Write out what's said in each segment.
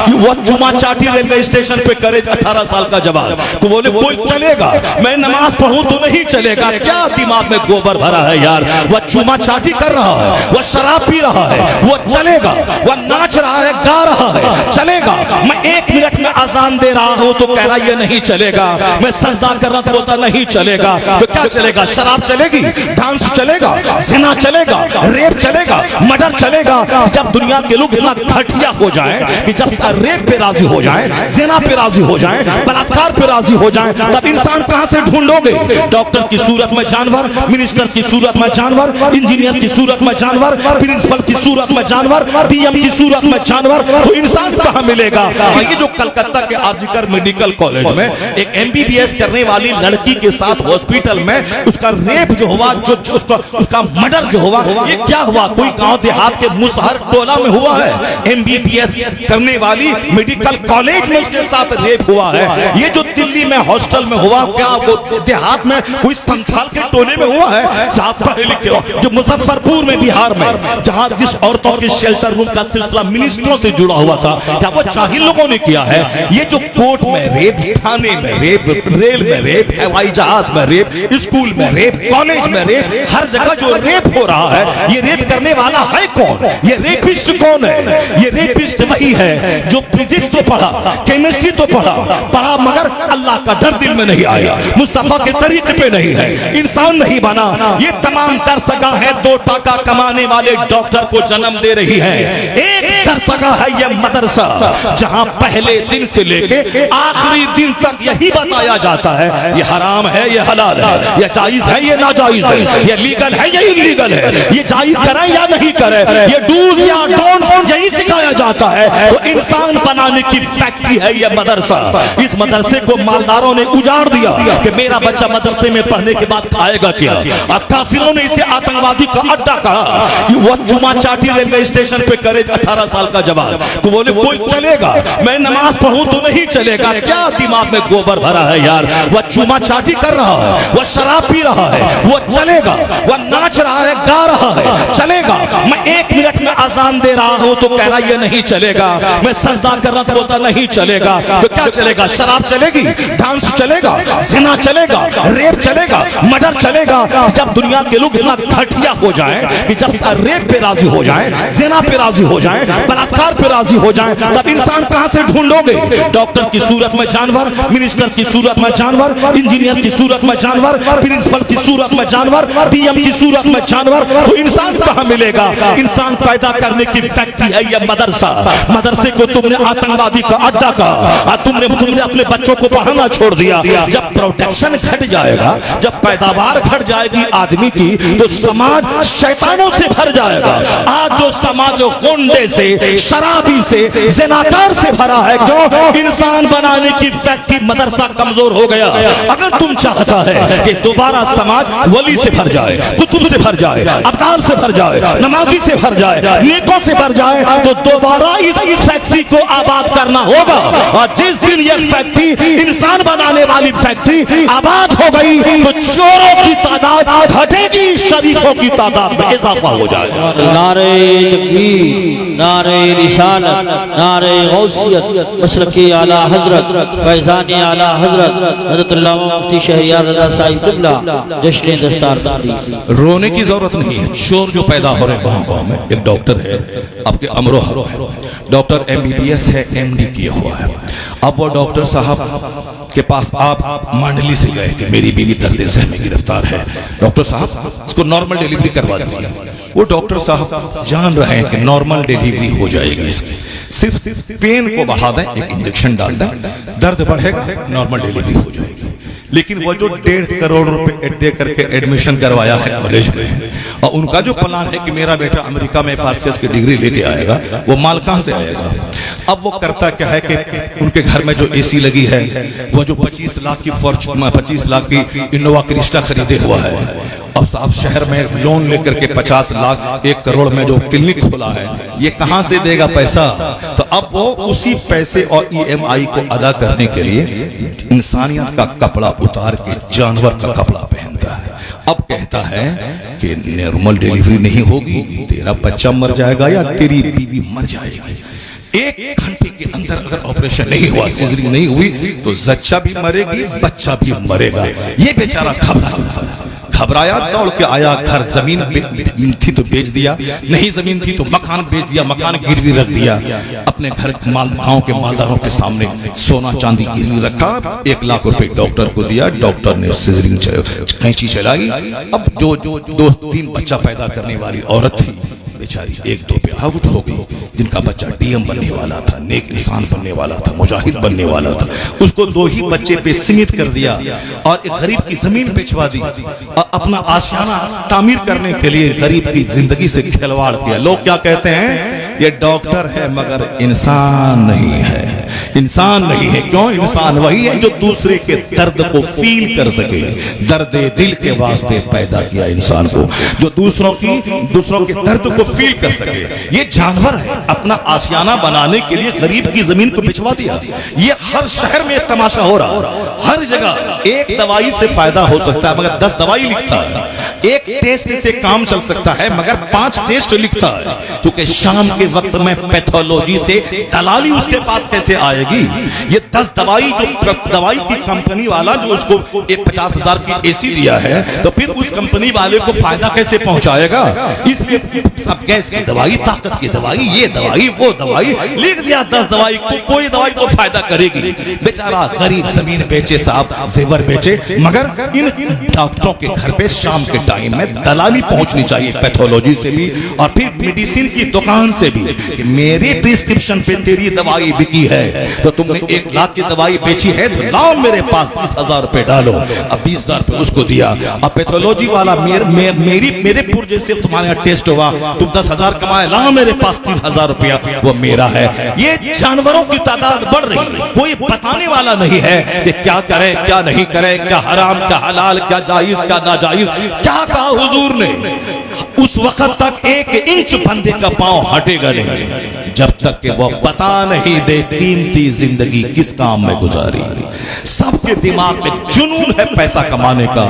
वो चुमा चाटी रेलवे स्टेशन पे करे 18 साल का जवान तो बोले कोई चलेगा, मैं नमाज पढ़ूं तो नहीं चलेगा। क्या दिमाग में गोबर भरा है यार। वह चुमा चाटी कर रहा है, वह शराब पी रहा है, वो चलेगा। वह नाच रहा है, गा रहा है, चलेगा। मैं 1 मिनट में अजान दे रहा हूं तो कह रहा ये नहीं चलेगा। मैं सजदा कर रहा तो बोलता नहीं चलेगा। तो क्या चलेगा? शराब चलेगी, डांस चलेगा, जिना चलेगा, रेप चलेगा, मर्डर चलेगा। जब दुनिया के लोग इतना घटिया हो जाएं कि जब रेप पे राजी हो जाएं, जिना पे राजी हो जाएं, बलात्कार पे राजी हो जाएं, तब इंसान कहां से ढूंढोगे? डॉक्टर की सूरत में जानवर, मिनिस्टर की सूरत में जानवर, इंजीनियर की सूरत में जानवर, प्रिंसिपल की सूरत में जानवर, डीएम की सूरत में जानवर, तो इंसान कहां मिलेगा? ये जो कलकत्ता के आरजीकर मेडिकल कॉलेज में एक एमबीबीएस करने वाली लड़की के साथ हॉस्पिटल में उसका रेप जो हुआ, जो उसका मर्डर जो हुआ, ये क्या हुआ? कोई गांव देहात के मुसहर टोला में हुआ है। एमबीबीएस करने वाली मेडिकल कॉलेज में उसके साथ रेप हुआ है। ये जो दिल्ली में हॉस्टल में हुआ, क्या वो देहात में कोई संथाल के टोले में हुआ है? साहब पढ़े लिखे हो, जो मुजफ्फरपुर में बिहार में जहां जिस औरतों के शेल्टर रूम का सिलसिला मिनिस्टरों से जुड़ा हुआ था, क्या वो जाहिल लोगों ने किया है? ये जो कोर्ट में रेप, थाने में रेप, रेल में रेप, हवाई जहाज में रेप, स्कूल में रेप, कॉलेज में रेप, हर जगह जो रेप हो रहा है, ये रेप करने वाला है कौन? ये रेपिस्ट कौन है? ये रेपिस्ट वही है जो फिजिक्स तो पढ़ा, केमिस्ट्री तो पढ़ा मगर अल्लाह का डर दिल में नहीं आया, मुस्तफा के तरीके पे नहीं है, इंसान नहीं बना। ये तमाम दरसगाह है 2 टाका कमाने वाले डॉक्टर को जन्म दे रही है। एक दरसगाह है ये मदरसा, जहां पहले दिन से लेके आखिरी दिन तक यही बताया जाता है ये हराम है, ये हलाल है, ये जायज है, ये नाजायज है, ये लीगल है, ये इलीगल है, ये जायज करें या नहीं करें, ये डूज या डोंट यही सिखाया जाता है। तो इंसान बनाने की फैक्ट्री है ये मदरसा। इस मदरसे को मालदारों ने उजाड़ दिया कि मेरा बच्चा मदरसे में पढ़ने के बाद खाएगा क्या, और काफिरों ने इसे आतंकवादी का अड्डा कहा। वो चुमा चाटी रेलवे स्टेशन पे करे 18 साल का जवान तो बोले कोई चलेगा, मैं नमाज पढ़ूं तो नहीं चलेगा। क्या दिमाग में गोबर भरा है यार। वह चुमा चाटी कर रहा है, वह शराब पी रहा है, वो चलेगा। वह नाच रहा है, गा रहा है, चलेगा। मैं 1 मिनट में अजान दे रहा हूं तो कह रहा ये नहीं चलेगा। मैं सजदा कर रहा तो बोलता नहीं चलेगा। तो क्या चलेगा? शराब चलेगी, डांस चलेगा, जिना चलेगा, रेप चलेगा, मर्डर चलेगा। जब दुनिया के लोग इतना घटिया हो जाएं कि जब रेप पे राजी हो जाएं, जिना पे राजी हो जाएं, बलात्कार पे राजी हो जाएं, तब इंसान कहां से ढूंढोगे? डॉक्टर की सूरत में जानवर, मिनिस्टर की सूरत में जानवर, इंजीनियर की सूरत में जानवर, प्रिंसिपल की सूरत में जानवर, डीएम की सूरत में जानवर, तो इंसान कहां मिलेगा? इंसान पैदा करने की फैक्ट्री है यह मदरसा। मदरसे को तुमने आतंकवादी का अड्डा कहा, तुमने अपने बच्चों को पढ़ाना छोड़ दिया। जब प्रोटेक्शन घट जाएगा, जब पैदावार घट जाएगी आदमी की, तो समाज शैतानों से भर जाएगा। आज जो समाज गुंडे से, शराबी से, जिनाकार से भरा है, क्यों? इंसान बनाने की फैक्ट्री मदरसा कमजोर हो गया। अगर तुम चाहता है कि दोबारा समाज वली से भर जाए, कुतुब से भर जाए, अब्दाल से भर जाए, नमाजी से भर जाए, नेकों से भर जाए, तो दोबारा इस फैक्ट्री को आबाद करना होगा। और जिस दिन यह फैक्ट्री इंसान बनाने वाली फैक्ट्री आबाद हो गई तो चोरों की तादाद घटेगी, शरीफों की तादाद में इजाफा हो जाएगा। नारे तकबीर, नारे रिसालत, नारे गौसियत, मसलकी आला हजरत, फैजानी आला हजरत, हजरत अल्लामा मुफ्ती शहरियार रज़ा साहिब क़िबला, जश्न दस्तारबंदी। रोने की जरूरत नहीं है। चोर जो पैदा हो रहे गाँव में, एक डॉक्टर है आपके अमरोहा, डॉक्टर एमबीबीएस है, एमडी किया हुआ है। अब वो डॉक्टर साहब के पास आप मंडली से गए कि मेरी बीवी दर्द से में गिरफ्तार है, डॉक्टर साहब इसको नॉर्मल डिलीवरी करवा दीजिए। वो डॉक्टर साहब जान रहे हैं कि नॉर्मल डिलीवरी हो जाएगी, इसकी सिर्फ पेन को बढ़ा दें, एक इंजेक्शन डाल दें, दर्द बढ़ेगा, नॉर्मल डिलीवरी हो जाएगी। लेकिन वो जो 1.5 करोड़ रुपए दे करके एडमिशन करवाया है कॉलेज में, और उनका जो प्लान है कि मेरा बेटा अमेरिका में फार्सियस की डिग्री लेके आएगा, वो माल कहां से आएगा? अब वो करता क्या है कि उनके घर में जो एसी लगी है, वो जो 25 लाख की फॉर्च्यूनर, 25 लाख की इनोवा क्रिस्टा खरीदे हुआ है, अब साहब शहर में लोन लेकर के 50 लाख 1 करोड़ में जो क्लिनिक खोला है, ये कहां से देगा पैसा? तो अब वो उसी पैसे और EMI को अदा करने के लिए इंसानियत का कपड़ा उतार के जानवर का कपड़ा पहनता है। अब कहता है कि नॉर्मल डिलीवरी नहीं होगी, तेरा बच्चा मर जाएगा या तेरी बीवी मर जाएगी। 1 घंटे के अंदर ऑपरेशन नहीं हुआ, सिजरिंग नहीं हुई तो जच्चा भी मरेगी, बच्चा भी मरेगा। ये बेचारा घबराया, दौड़ के आया घर। जमीन थी तो बेच दिया, नहीं जमीन थी तो मकान बेच दिया, मकान गिरवी रख दिया। अपने घर गांव के मालदारों के सामने सोना चांदी गिरवी रखा। 1 लाख रुपए डॉक्टर को दिया, डॉक्टर ने सिजरिंग कैंची चलाई। अब जो 2-3 बच्चा पैदा करने वाली औरत थी बेचारी 1-2 पे आउट हो गई। जिनका बच्चा डीएम बनने वाला था, नेक इंसान बनने वाला था, मुजाहिद बनने वाला था, उसको 2 ही बच्चे पे सीमित कर दिया और एक गरीब की जमीन बेचवा दी। अपना आशियाना तामीर करने के लिए गरीब की जिंदगी से खिलवाड़ किया। लोग क्या कहते हैं, ये डॉक्टर है मगर इंसान नहीं है। इंसान नहीं है, क्यों? इंसान वही है जो दूसरे के दर्द को फील कर सके। दर्द दिल के वास्ते पैदा किया इंसान को, जो दूसरों के दर्द को फील कर सके। ये जानवर है, अपना आशियाना बनाने के लिए गरीब की जमीन को बिचवा दिया। ये हर शहर में तमाशा हो रहा, हर जगह। एक दवाई से फायदा हो सकता है मगर 10 दवाई लिखता है। एक टेस्ट से काम चल सकता है मगर 5 टेस्ट लिखता है। क्योंकि शाम के वक्त में पैथोलॉजी से दलाली उसके पास कैसे आएगी? ये 10 दवाई, जो दवाई की कंपनी वाला जो उसको 50,000 की एसी दिया है, तो फिर उस कंपनी वाले को फायदा कैसे पहुंचाएगा? इसलिए सब गैस की दवाई, ताकत की दवाई, ये दवाई, वो दवाई लिख दिया। 10 दवाई, कोई दवाई तो फायदा करेगी। बेचारा गरीब जमीन बेचे, साहब जेवर बेचे, मगर इन डॉक्टरों के घर पे शाम के टाइम में दलाली पहुंचनी चाहिए, पैथोलॉजी से भी और फिर मेडिसिन की दुकान से भी। मेरे प्रिस्क्रिप्शन पे तेरी दवाई बिकी है तो तुमने 1 लाख की दवाई बेची है तो लाओ मेरे पास 20,000 रुपए डालो। अब 20,000 रुपए उसको दिया। अब पैथोलॉजी वाला मेरे पुर्जे से तुम्हारे यहाँ टेस्ट हुआ, तुम 10,000 कमाए, लाओ मेरे पास 3,000 रुपया, वो मेरा है। ये जानवरों की तादाद बढ़ रही है, कोई बताने वाला नहीं है कि क्या करे क्या नहीं करे, क्या हराम क्या हलाल, क्या जायज क्या नाजायज। क्या कहा हुजूर ने? उस वक्त तक 1 इंच बंदे का पांव हटेगा नहीं जब तक कि वो बता नहीं दे कीमती जिंदगी किस काम में गुजारी। सबके दिमाग में जुनून है पैसा कमाने का,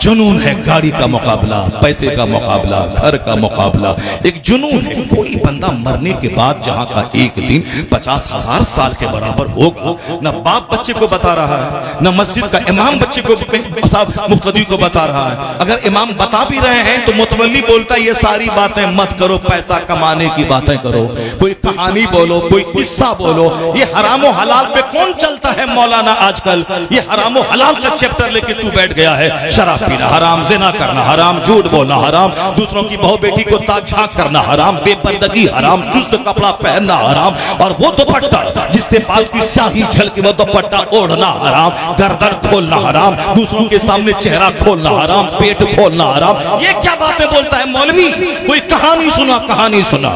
जुनून है गाड़ी का मुकाबला, पैसे का मुकाबला, घर का मुकाबला, एक जुनून है। कोई बंदा मरने के बाद जहां का एक दिन 50,000 साल के बराबर होगा, न बाप बच्चे को बता रहा है, न मस्जिद का इमाम बच्चे को मुक्तदी को बता रहा है। अगर इमाम बता भी रहे हैं तो मुतवल्ली बोलता है ये सारी बातें मत करो, पैसा कमाने की बातें करो, कोई कहानी बोलो, कोई किस्सा बोलो। ये हराम और हलाल पे कौन चलता है मौलाना आजकल? ये हराम और हलाल का चैप्टर लेके तू बैठ गया है। शराब पीना हराम, जिना करना हराम, झूठ बोलना हराम, दूसरों की बहू बेटी को ताक झांक करना हराम, बेपर्दगी हराम, चुस्त कपड़ा पहनना हराम, और वो दुपट्टा जिससे बाल की स्याही झलके वो दुपट्टा ओढ़ना हराम, गर्दन खोलना हराम, दूसरों के सामने चेहरा खोलना हराम, पेट खोलना हराम। ये क्या बातें बोलता है मौलवी? कोई कहानी सुना, कहानी सुना,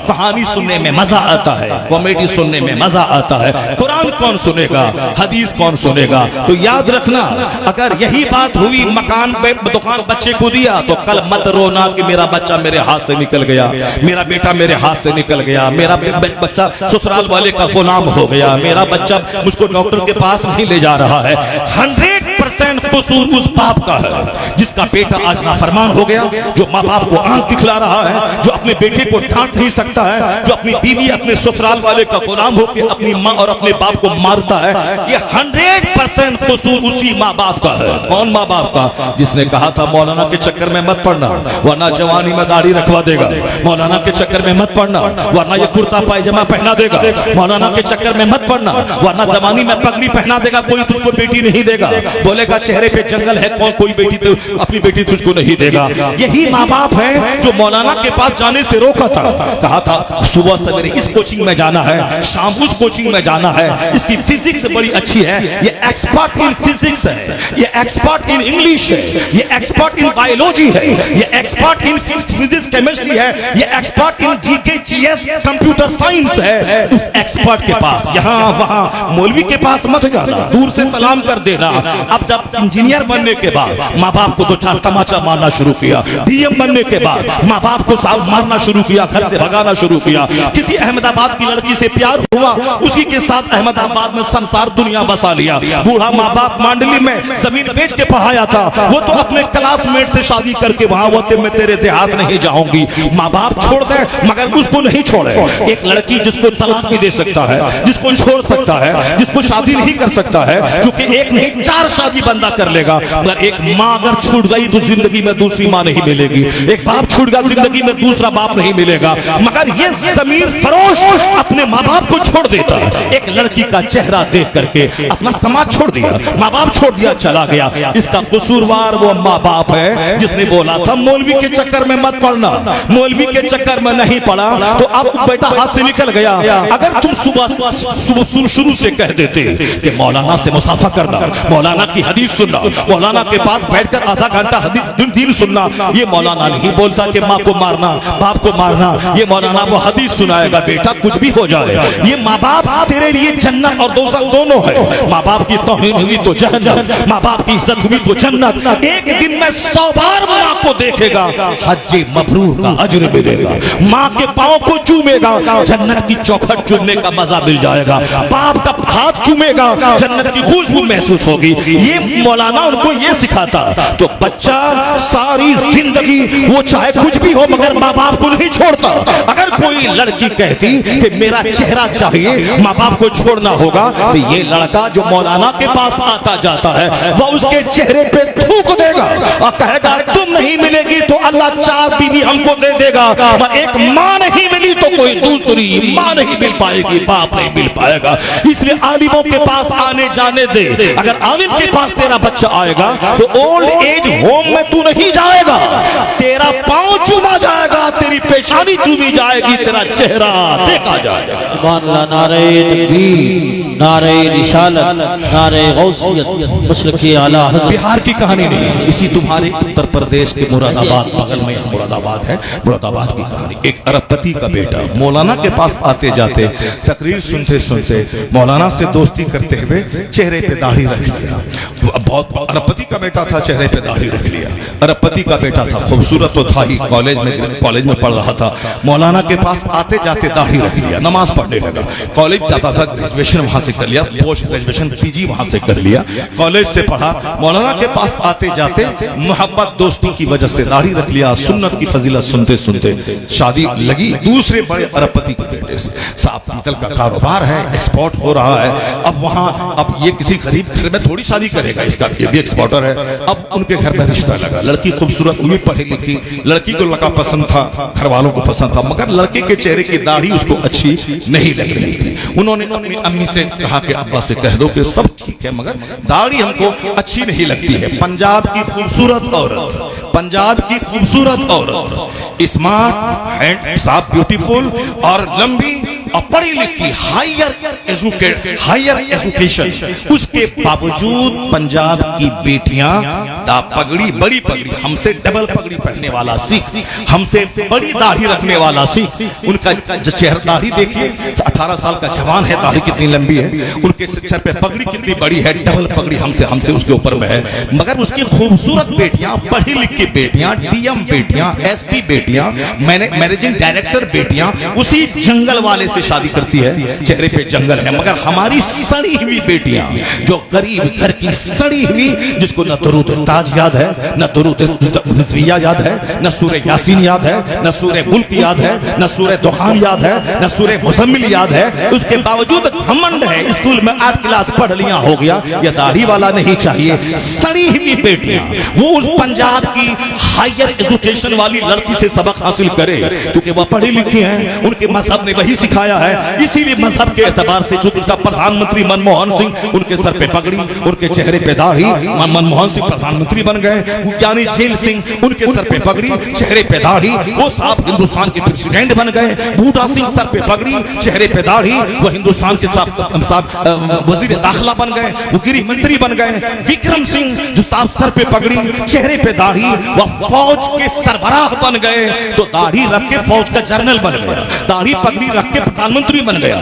कहानी सुनने में मजा आता है, कॉमेडी सुनने में मजा आता है। कुरान कौन सुनेगा, हदीस कौन सुनेगा? तो याद रखना, अगर यही बात हुई मकान पे दुकान बच्चे को दिया तो कल मत रोना कि मेरा बच्चा मेरे हाथ से निकल गया, मेरा बेटा मेरे हाथ से निकल गया, मेरा बच्चा ससुराल वाले का गुलाम हो गया, मेरा बच्चा मुझको डॉक्टर के पास नहीं ले जा रहा है। 100% कसूर उस बाप का है जिसका बेटा आज नाफरमान हो गया, जो माँ बाप को आंख दिखला रहा है, जो अपने बेटे को डांट नहीं सकता है, जो अपनी बीवी अपने ससुराल वाले का गुलाम होकर अपनी माँ और अपने बाप को मारता है। ये 100% कसूर उसी माँ बाप का है। कौन माँ बाप का? जिसने कहा था मौलाना के चक्कर में मत पड़ना वरना जवानी में दाढ़ी रखवा देगा, मौलाना के चक्कर में मत पड़ना वरना ये कुर्ता पायजामा पहना देगा, मौलाना के चक्कर में मत पड़ना वरना जवानी में पगड़ी पहना देगा, कोई तुझको बेटी नहीं देगा, बोलेगा चेहरे पे जंगल है, कोई बेटी तो अपनी बेटी तुझको नहीं देगा। यही माँ बाप है जो मौलाना के पास जाने से रोका था। कहा था सुबह सवेरे इस कोचिंग में जाना है, शाम उस कोचिंग में जाना है, इसकी फिजिक्स बड़ी अच्छी है, ये एक्सपर्ट इन फिजिक्स है, ये एक्सपर्ट इन इंग्लिश है, ये एक्सपर्ट इन बायोलॉजी है, ये एक्सपर्ट इन फिजिक्स केमिस्ट्री है, ये expert in GK GS computer science है। उस एक्सपर्ट के पास, यहाँ वहां मौलवी के पास मत जाना, दूर से सलाम कर देना। अब जब इंजीनियर बनने के बाद माँ बाप को 2-4 तमाचा मारना शुरू किया, डीएम बनने के बाद माँ बाप को साफ मारना शुरू किया, घर से भगाना शुरू किया। किसी अहमदाबाद की लड़की से प्यार हुआ, उसी के साथ अहमदाबाद में संसार दुनिया बसा लिया। बूढ़ा माँ बाप मंडली में जमीन बेच के पढ़ाया था, वो तो अपने क्लासमेट से शादी करके वहां होते मैं तेरे देहात नहीं जाऊंगी। माँ बाप छोड़ दे मगर उसको नहीं छोड़े। एक लड़की जिसको तलाक भी दे सकता है, जिसको छोड़ सकता है, जिसको शादी नहीं कर सकता है, क्योंकि एक नहीं 4 शादी बंदा कर लेगा, मगर एक माँ अगर छूट गई तो जिंदगी में दूसरी माँ नहीं मिलेगी। एक बाप छूट गया जिंदगी में दूसरा बाप नहीं मिलेगा। मगर ये जमीर फरोश अपने माँ बाप को छोड़ देता है। एक लड़की का चेहरा देख करके अपना समाज छोड़ दिया, माँ बाप छोड़ दिया, चला गया। इसका कसूरवार वो माँ बाप है जिसने बोला था मौलवी के चक्कर में मत पड़ना, मौलवी के चक्कर में नहीं पड़ा तो अब बेटा हाथ से निकल गया। अगर तुम सुबह शुरू से कह देते कि मौलाना से मुसाफा करना, मौलाना की हदीस सुनना, मौलाना के पास बैठकर आधा घंटा हदीस दीन सुनना, ये मौलाना नहीं बोलता कि माँ को मारना, बाप को मारना, ये मौलाना वो हदीस सुनाएगा बेटा कुछ भी हो जाए। ये माँ बाप तेरे लिए जन्नत और दोज़ख दोनों है। माँ बाप की तौहीन हुई तो जहन्नम, माँ बाप की इज्जत हुई तो जन्नत। एक दिन में 100 बार माँ को देखेगा, हज्जे मबरूर का अजर मिलेगा। माँ के पाँव को चूमेगा, जन्नत की चौखट चूमने का मजा मिल जाएगा। बाप का हाथ चूमेगा, जन्नत की खुशबू महसूस होगी। ये मौलाना उनको ये सिखाता। तो बच्चा सारी जिंदगी वो चाहे कुछ भी हो मगर माँ बाप को नहीं छोड़ता। अगर कोई लड़की कहती कि मेरा चेहरा चाहिए, माँ बाप को छोड़ना होगा, तो ये लड़का जो मौलाना के पास आता जाता है वह उसके चेहरे पे थूक देगा और कहेगा तुम नहीं मिलेगी तो अल्लाह 4 बीवी हमको दे देगा। एक माँ नहीं मिली तो कोई दूसरी माँ नहीं मिल पाएगी, बाप नहीं मिल पाएगा। इसलिए आलिमों के पास आने जाने दे। अगर आलिम के पास तेरा बच्चा आएगा तो ओल्ड एज होम में तू नहीं जाएगा, तेरा पांव चूमा जाएगा, तेरी पेशानी चूमी जाएगी, तेरा चेहरा देखा जाएगा। सुभान अल्लाह, नारे तकबीर, नारे रिसालत, नारे गौसियत, मसलके आला हज़रत। बिहार की कहानी नहीं, इसी तुम्हारे उत्तर प्रदेश के मुरादाबाद, बगल में यहाँ मुरादाबाद है, मुरादाबाद की कहानी। एक अरबपति का बेटा मौलाना के पास आते जाते तकरीर सुनते सुनते मौलाना से दोस्ती करते हुए चेहरे पे दाढ़ी रख लिया। बहुत अरबपति का बेटा था, चेहरे पे दाढ़ी रख लिया। अरबपति का बेटा था, खूबसूरत तो था ही, कॉलेज में पढ़ रहा था। मौलाना के पास आते जाते दाढ़ी रख लिया, नमाज पढ़ने लगा। कॉलेज जाता था, ग्रेजुएशन वहां से कर लिया, पोस्ट ग्रेजुएशन पीजी वहां से कर लिया, कॉलेज से पढ़ा। मौलाना के पास आते जाते मोहब्बत दोस्ती की वजह से दाढ़ी रख लिया। सुन्नत की फजीलत सुनते सुनते शादी लगी दूसरे बड़े अरबपति के बेटे से। साहब पीतल का कारोबार है, एक्सपोर्ट हो रहा है। अब ये किसी गरीब घर में थोड़ी शादी करेगा, इसका ये भी एक्सपोर्टर है। अब उनके घर में रिश्ता लगा, लड़की खूबसूरत हुई, पढ़ी लिखी, लड़की को लड़का पसंद था, घर वालों को पसंद था, मगर लड़के के चेहरे की दाढ़ी उसको अच्छी नहीं लग रही थी। उन्होंने अपनी अम्मी से कहा कि अब्बा से कह दो कि सब ठीक है मगर दाढ़ी हमको अच्छी नहीं लगती है। पंजाब की खूबसूरत औरत, पंजाब की खूबसूरत औरत, स्मार्ट एंड साफ, ब्यूटीफुल और लंबी और पढ़ी लिखी, हायर एजुकेशन, उसके बावजूद पंजाब की बेटियां पगड़ी, बड़ी पगड़ी, हमसे डबल पगड़ी पहनने वाला सीख, हमसे बड़ी दाढ़ी रखने वाला सीख। उनका चेहरा दाढ़ी देखिए, 18 साल का जवान है, दाढ़ी कितनी लंबी है, उनके सर पे पगड़ी कितनी बड़ी है, डबल पगड़ी हमसे उसके ऊपर में है। मगर उसकी खूबसूरत बेटियां, पढ़ी लिखी बेटियां, डीएम बेटियां, एसपी बेटियां, मैनेजिंग डायरेक्टर बेटियां उसी जंगल वाले से शादी करती है। चेहरे पे जंगल है, मगर हमारी सड़ी हुई बेटियां जो गरीब घर की सड़ी हुई, जिसको न दुरूद ताज याद है, न दुरूद नज़विया याद है, न सूरह यासीन याद है, न सूरह मुल्क याद है, न सूरह दुखान याद है, न सूरह मुज़म्मिल याद है, उसके बावजूद घमंड है स्कूल में 8 क्लास पढ़ लिया हो गया, ये दाढ़ी वाला नहीं चाहिए। सड़ी हुई बेटियां वो उस पंजाब की हायर एजुकेशन वाली लड़की से सबक हासिल करे, क्योंकि वह पढ़ी लिखी है, उनके मजहब ने वही सिखाया है। इसीलिए मजहब के एतबार से चूंकि उसका प्रधानमंत्री मनमोहन सिंह, उनके सर पे पगड़ी, उनके चेहरे पे दाढ़ी, मनमोहन सिंह प्रधानमंत्री बन गए। ज्ञानी झील सिंह, उनके सर पे पगड़ी, चेहरे पे दाढ़ी, वो साफ हिंदुस्तान के प्रेसिडेंट बन गए। बूटा सिंह सर पे पगड़ी, चेहरे पे दाढ़ी, वो हिंदुस्तान के साफ वजीर दाखिला बन गए, वो गृह मंत्री बन गए। विक्रम सिंह जो साफ सर पे पगड़ी, चेहरे पे दाढ़ी, वह फौज के सरबराह बन गए। तो दाढ़ी रख के फौज का जनरल बन गया, दाढ़ी पगड़ी रख के प्रधानमंत्री बन गया।